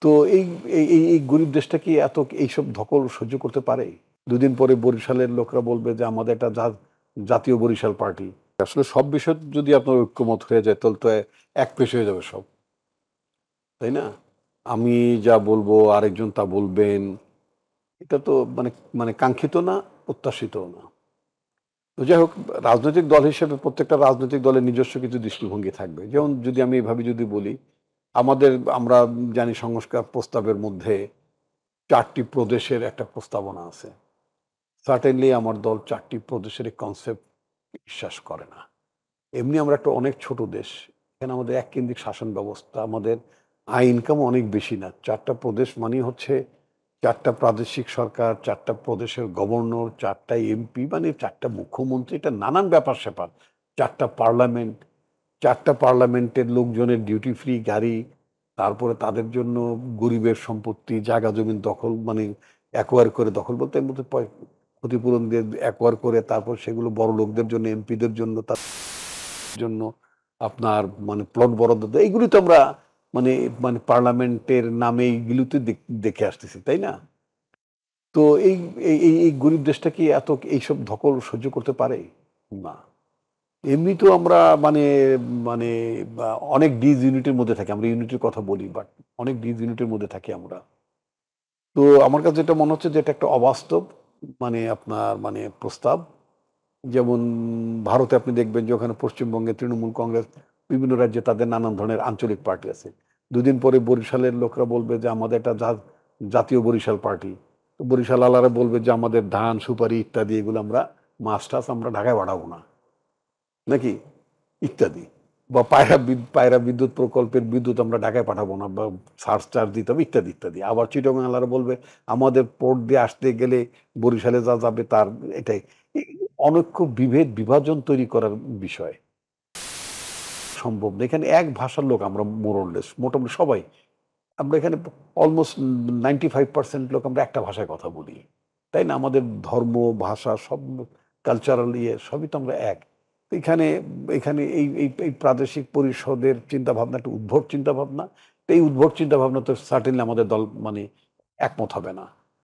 তো এই এই এই এই গরিব দেশটা কি এত এইসব ধকল সহ্য করতে পারে? দুদিন পরে বরিশালের লোকরা বলবে যে আমাদের একটা জাতীয় বরিশাল পার্টি। আসলে সব বিষয় যদি আপনার ঐক্যমত হয়ে যায় তাহলে তো এক পেশ হয়ে যাবে সব, তাই না? আমি যা বলবো আরেকজন তা বলবেন। এটা তো মানে মানে কাঙ্ক্ষিত না, প্রত্যাশিতও না। তো যাই হোক, রাজনৈতিক দল হিসেবে প্রত্যেকটা রাজনৈতিক দলের নিজস্ব কিছু দৃষ্টিভঙ্গি থাকবে। যেমন যদি আমি এভাবে যদি বলি, আমরা জানি সংস্কার প্রস্তাবের মধ্যে ৪ টি প্রদেশের একটা প্রস্তাবনা আছে। সার্টেনলি আমার দল ৪ টি প্রদেশের এই কনসেপ্ট বিশ্বাস করে না। এমনি আমরা একটা অনেক ছোট দেশ। এখানে আমাদের এককেন্দ্রিক শাসন ব্যবস্থা, আমাদের আয় ইনকামও অনেক বেশি না। ৪ টা প্রদেশ মানেই হচ্ছে ৪ টা প্রাদেশিক সরকার, ৪ টা প্রদেশের গভর্নর, ৪ টা এমপি মানে ৪ টা মুখ্যমন্ত্রী, এটা নানান ব্যাপার-স্যাপার। ৪ টা পার্লামেন্ট, ৪ টা পার্লামেন্টের লোকজনের ডিউটি ফ্রি গাড়ি, তারপরে তাদের জন্য গরিবের সম্পত্তি, জায়গা জমিন দখল মানে অ্যাকোয়ার করে, দখল বলতে এর মধ্যে ক্ষতিপূরণ দিয়ে অ্যাকোয়ার করে তারপর সেগুলো বড়লোকদের জন্য, এমপিদের জন্য, তার জন্য আপনার মানে প্লট বরাদ্দ দেয়। এইগুলি তো আমরা মানে মানে পার্লামেন্টের নামে এইগুলোতে দেখে আসতেছি, তাই না? তো এই এই এই এই গরিব দেশটা কি এত এইসব ধকল সহ্য করতে পারে? না। এমনি তো আমরা মানে মানে অনেক ডিস ইউনিটের মধ্যে থাকি। আমরা ইউনিটির কথা বলি, বাট অনেক ডিস ইউনিটের মধ্যে থাকি আমরা। তো আমার কাছে যেটা মনে হচ্ছে যে এটা একটা অবাস্তব মানে আপনার মানে প্রস্তাব। যেমন ভারতে আপনি দেখবেন যে ওখানে পশ্চিমবঙ্গে তৃণমূল কংগ্রেস বিভিন্ন রাজ্যে তাদের নানান ধরনের আঞ্চলিক পার্টি আছে। দুদিন পরে বরিশালের লোকরা বলবে যে আমাদের একটা জাতীয় বরিশাল পার্টি। তো বরিশাল আলারা বলবে যে আমাদের ধান, সুপারি ইত্যাদি এগুলো আমরা মাছ টাছ আমরা ঢাকায় পাঠাবো না। নাকি? ইত্যাদি। বা পায়রা বিদ্যুৎ প্রকল্পের বিদ্যুৎ আমরা ঢাকায় পাঠাবো না বা চার্জ দিতে হবে ইত্যাদি, ইত্যাদি। আবার চিটাগাং আলারা বলবে আমাদের পোর্ট দিয়ে আসতে গেলে বরিশালে যা যাবে তার এটাই। এই অনৈক্য বিভাজন তৈরি করার বিষয় সম্ভব না। এখানে এক ভাষার লোক আমরা মোরলেস মোটামুটি সবাই। আমরা এখানে অলমোস্ট 95% লোক আমরা একটা ভাষায় কথা বলি। তাই না? আমাদের ধর্ম, ভাষা সব কালচারাল সবই তো আমরা এক। এখানে এখানে এই এই এই প্রাদেশিক পরিষদের চিন্তাভাবনা একটা উদ্ভট চিন্তাভাবনা। তো এই উদ্ভট চিন্তাভাবনা তো সার্টেনলি আমাদের দল মানে একমত হবে না।